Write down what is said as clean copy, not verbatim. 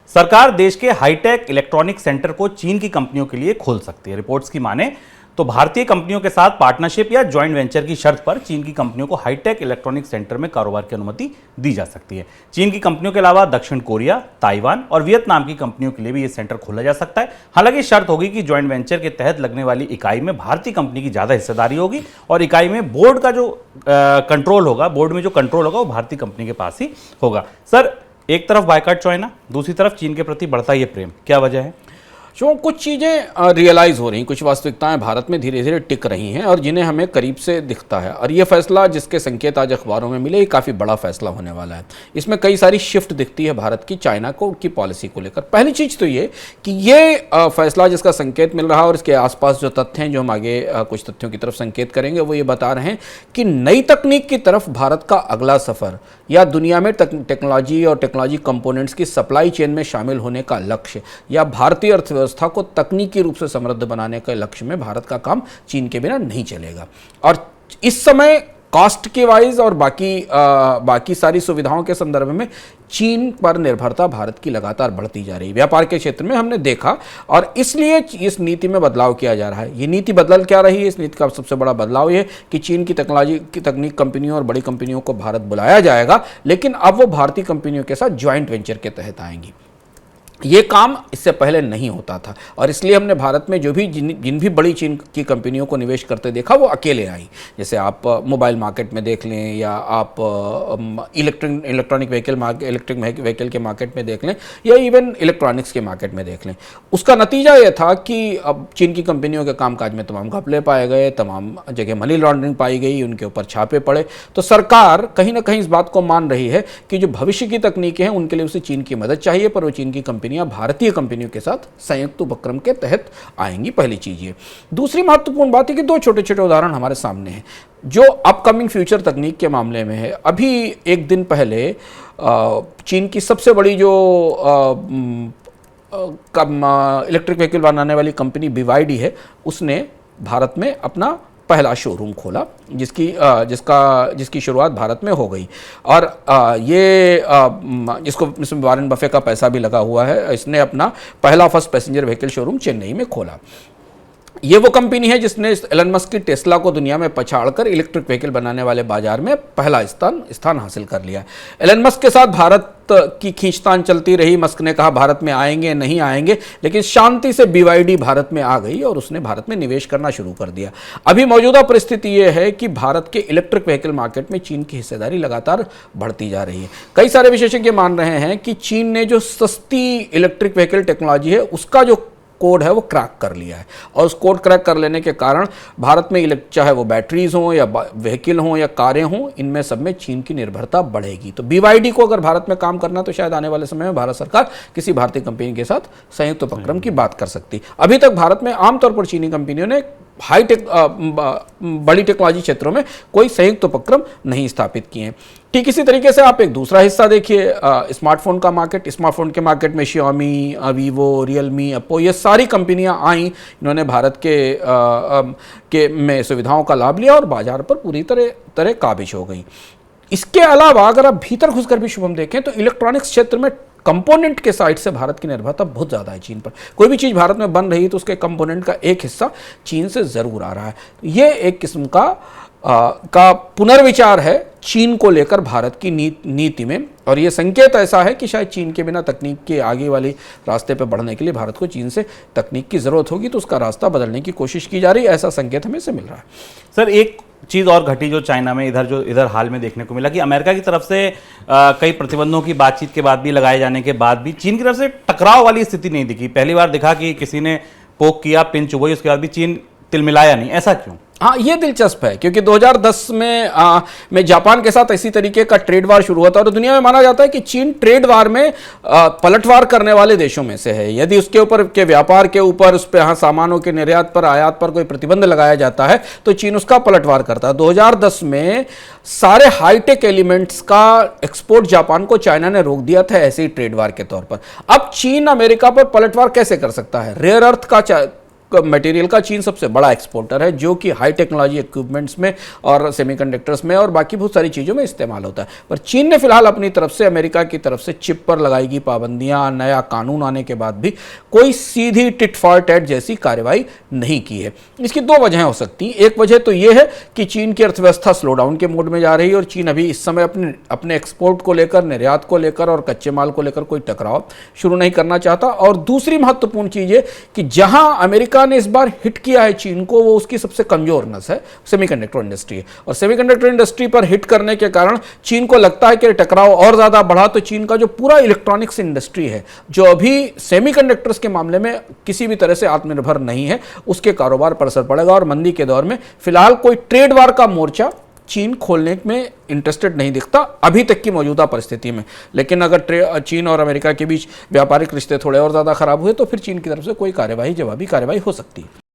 सरकार देश के हाईटेक इलेक्ट्रॉनिक सेंटर को चीन की कंपनियों के लिए खोल सकती है। रिपोर्ट्स की माने तो भारतीय कंपनियों के साथ पार्टनरशिप या जॉइंट वेंचर की शर्त पर चीन की कंपनियों को हाईटेक इलेक्ट्रॉनिक सेंटर में कारोबार की अनुमति दी जा सकती है। चीन की कंपनियों के अलावा दक्षिण कोरिया, ताइवान और वियतनाम की कंपनियों के लिए भी यह सेंटर खोला जा सकता है। हालांकि शर्त होगी कि जॉइंट वेंचर के तहत लगने वाली इकाई में भारतीय कंपनी की ज्यादा हिस्सेदारी होगी और इकाई में बोर्ड का जो कंट्रोल होगा, बोर्ड में जो कंट्रोल होगा वो भारतीय कंपनी के पास ही होगा। सर, एक तरफ बायकॉट चाइना, दूसरी तरफ चीन के प्रति बढ़ता ये प्रेम, क्या वजह है? जो कुछ चीज़ें रियलाइज़ हो रही, कुछ वास्तविकताएं भारत में धीरे धीरे टिक रही हैं और जिन्हें हमें करीब से दिखता है। और ये फैसला जिसके संकेत आज अखबारों में मिले, ये काफ़ी बड़ा फैसला होने वाला है। इसमें कई सारी शिफ्ट दिखती है भारत की चाइना को की पॉलिसी को लेकर। पहली चीज़ तो ये कि ये फैसला जिसका संकेत मिल रहा है और इसके आसपास जो तथ्य हैं, जो हम आगे कुछ तथ्यों की तरफ संकेत करेंगे, वो ये बता रहे हैं कि नई तकनीक की तरफ भारत का अगला सफ़र या दुनिया में टेक्नोलॉजी और टेक्नोलॉजी कंपोनेंट्स की सप्लाई चेन में शामिल होने का लक्ष्य या भारतीय अर्थव्यवस्था को तकनीकी रूप से समृद्ध बनाने के लक्ष्य में भारत का काम चीन के बिना नहीं चलेगा। और इस समय कॉस्ट के वाइज और बाकी सारी सुविधाओं के संदर्भ में चीन पर निर्भरता भारत की लगातार बढ़ती जा रही है। व्यापार के क्षेत्र में हमने देखा और इसलिए इस नीति में बदलाव किया जा रहा है। ये नीति बदल क्या रही है? इस नीति का सबसे बड़ा बदलाव ये कि चीन की टेक्नोलॉजी की तकनीक कंपनियों और बड़ी कंपनियों को भारत बुलाया जाएगा, लेकिन अब वो भारतीय कंपनियों के साथ ज्वाइंट वेंचर के तहत आएंगी। ये काम इससे पहले नहीं होता था और इसलिए हमने भारत में जो भी जिन भी बड़ी चीन की कंपनियों को निवेश करते देखा, वो अकेले आई। जैसे आप मोबाइल मार्केट में देख लें या आप इलेक्ट्रिक व्हीकल के मार्केट में देख लें या इवन इलेक्ट्रॉनिक्स के मार्केट में देख लें। उसका नतीजा ये था कि अब चीन की कंपनियों के कामकाज में तमाम घपले पाए गए, तमाम जगह मनी लॉन्ड्रिंग पाई गई, उनके ऊपर छापे पड़े। तो सरकार कहीं ना कहीं इस बात को मान रही है कि जो भविष्य की तकनीकें हैं उनके लिए उसे चीन की मदद चाहिए, पर वो चीन की कंपनियां भारतीय कंपनियों के साथ संयुक्त उपक्रम के तहत आएंगी। पहली चीज ये। दूसरी महत्वपूर्ण बात है कि दो छोटे छोटे उदाहरण हमारे सामने हैं जो अपकमिंग फ्यूचर तकनीक के मामले में है। अभी एक दिन पहले चीन की सबसे बड़ी जो इलेक्ट्रिक व्हीकल बनाने वाली कंपनी BYD है, उसने भारत में अपना पहला शोरूम खोला, जिसकी शुरुआत भारत में हो गई। और इसमें वॉरेन बफे का पैसा भी लगा हुआ है। इसने अपना पहला first passenger vehicle showroom Chennai में खोला। ये वो कंपनी है जिसने एलन मस्क की टेस्ला को दुनिया में पछाड़कर इलेक्ट्रिक व्हीकल बनाने वाले बाजार में पहला स्थान हासिल कर लिया। एलन मस्क के साथ भारत की खींचतान चलती रही। मस्क ने कहा भारत में आएंगे, नहीं आएंगे, लेकिन शांति से BYD भारत में आ गई और उसने भारत में निवेश करना शुरू कर दिया। अभी मौजूदा परिस्थिति यह है कि भारत के इलेक्ट्रिक व्हीकल मार्केट में चीन की हिस्सेदारी लगातार बढ़ती जा रही है। कई सारे विशेषज्ञ मान रहे हैं कि चीन ने जो सस्ती इलेक्ट्रिक व्हीकल टेक्नोलॉजी है, उसका जो कोड है वो क्रैक कर लिया है और उस कोड क्रैक कर लेने के कारण भारत में चाहे वो बैटरीज हों या व्हीकल हों या कारें हों, इनमें सब में चीन की निर्भरता बढ़ेगी। तो BYD को अगर भारत में काम करना, तो शायद आने वाले समय में भारत सरकार किसी भारतीय कंपनी के साथ संयुक्त उपक्रम की बात कर सकती। अभी तक भारत में आमतौर पर चीनी कंपनियों ने बड़ी टेक्नोलॉजी क्षेत्रों में कोई संयुक्त उपक्रम नहीं स्थापित किए हैं। ठीक इसी तरीके से आप एक दूसरा हिस्सा देखिए, स्मार्टफोन का मार्केट। स्मार्टफोन के मार्केट में Xiaomi, Vivo, Realme, Oppo, ये सारी कंपनियां आई। इन्होंने भारत में सुविधाओं का लाभ लिया और बाजार पर पूरी तरह काबिज हो गई। इसके अलावा अगर आप भीतर घुसकर भी शुभम देखें तो इलेक्ट्रॉनिक्स क्षेत्र में कंपोनेंट के साइड से भारत की निर्भरता बहुत ज़्यादा है चीन पर। कोई भी चीज़ भारत में बन रही है तो उसके कंपोनेंट का एक हिस्सा चीन से ज़रूर आ रहा है। ये एक किस्म का पुनर्विचार है चीन को लेकर भारत की नीति में, और ये संकेत ऐसा है कि शायद चीन के बिना तकनीक के आगे वाले रास्ते पर बढ़ने के लिए भारत को चीन से तकनीक की ज़रूरत होगी, तो उसका रास्ता बदलने की कोशिश की जा रही है। ऐसा संकेत हमें से मिल रहा है। सर, एक चीज़ और घटी जो चाइना में इधर हाल में देखने को मिला कि अमेरिका की तरफ से कई प्रतिबंधों की बातचीत के बाद भी, लगाए जाने के बाद भी चीन की तरफ से टकराव वाली स्थिति नहीं दिखी। पहली बार दिखा कि किसी ने पोक किया, पिन चुभोई, उसके बाद भी चीन तिलमिलाया नहीं। ऐसा क्यों? हाँ, ये दिलचस्प है क्योंकि 2010 में जापान के साथ इसी तरीके का ट्रेड वार शुरू हुआ था और दुनिया में माना जाता है कि चीन ट्रेड वार में पलटवार करने वाले देशों में से है। यदि उसके ऊपर के व्यापार के ऊपर, उस पर सामानों के निर्यात पर, आयात पर कोई प्रतिबंध लगाया जाता है तो चीन उसका पलटवार करता है। 2010 में सारे हाईटेक एलिमेंट्स का एक्सपोर्ट जापान को चाइना ने रोक दिया था, ऐसे ही ट्रेड वार के तौर पर। अब चीन अमेरिका पर पलटवार कैसे कर सकता है? रेयर अर्थ का मटेरियल का चीन सबसे बड़ा एक्सपोर्टर है, जो कि हाई टेक्नोलॉजी इक्विपमेंट्स में और सेमीकंडक्टर्स में और बाकी बहुत सारी चीज़ों में इस्तेमाल होता है। पर चीन ने फिलहाल अपनी तरफ से, अमेरिका की तरफ से चिप पर लगाई गई पाबंदियां, नया कानून आने के बाद भी कोई सीधी टिट फॉर टैट जैसी कार्रवाई नहीं की है। इसकी दो वजहें हो सकती हैं। एक वजह तो यह है कि चीन की अर्थव्यवस्था स्लो डाउन के मोड में जा रही है और चीन अभी इस समय अपने एक्सपोर्ट को लेकर, निर्यात को लेकर और कच्चे माल को लेकर कोई टकराव शुरू नहीं करना चाहता। और दूसरी महत्वपूर्ण चीज है कि जहां अमेरिका ने इस बार हिट किया है चीन को, वो उसकी सबसे कमजोर नस है, सेमीकंडक्टर इंडस्ट्री है। और सेमीकंडक्टर इंडस्ट्री पर हिट करने के कारण चीन को लगता है कि टकराव और ज्यादा बढ़ा तो चीन का जो पूरा इलेक्ट्रॉनिक्स इंडस्ट्री है, जो अभी सेमीकंडक्टर्स के मामले में किसी भी तरह से आत्मनिर्भर नहीं है, उसके कारोबार पर असर पड़ेगा। और मंदी के दौर में फिलहाल कोई ट्रेड वार का मोर्चा चीन खोलने में इंटरेस्टेड नहीं दिखता अभी तक की मौजूदा परिस्थिति में। लेकिन अगर चीन और अमेरिका के बीच व्यापारिक रिश्ते थोड़े और ज़्यादा खराब हुए तो फिर चीन की तरफ से कोई जवाबी कार्रवाई हो सकती है।